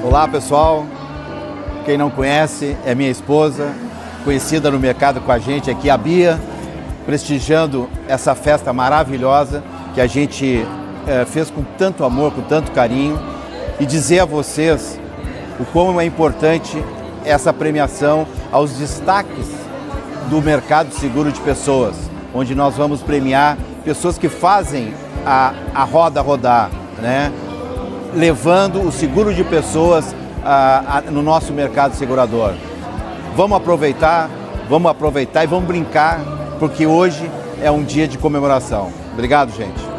Olá pessoal, quem não conhece é minha esposa, conhecida no mercado com a gente aqui, a Bia, prestigiando essa festa maravilhosa que a gente fez com tanto amor, com tanto carinho, e dizer a vocês o quão é importante essa premiação aos destaques do mercado seguro de pessoas, onde nós vamos premiar pessoas que fazem a roda rodar, né? Levando o seguro de pessoas no nosso mercado segurador. Vamos aproveitar e vamos brincar, porque hoje é um dia de comemoração. Obrigado, gente.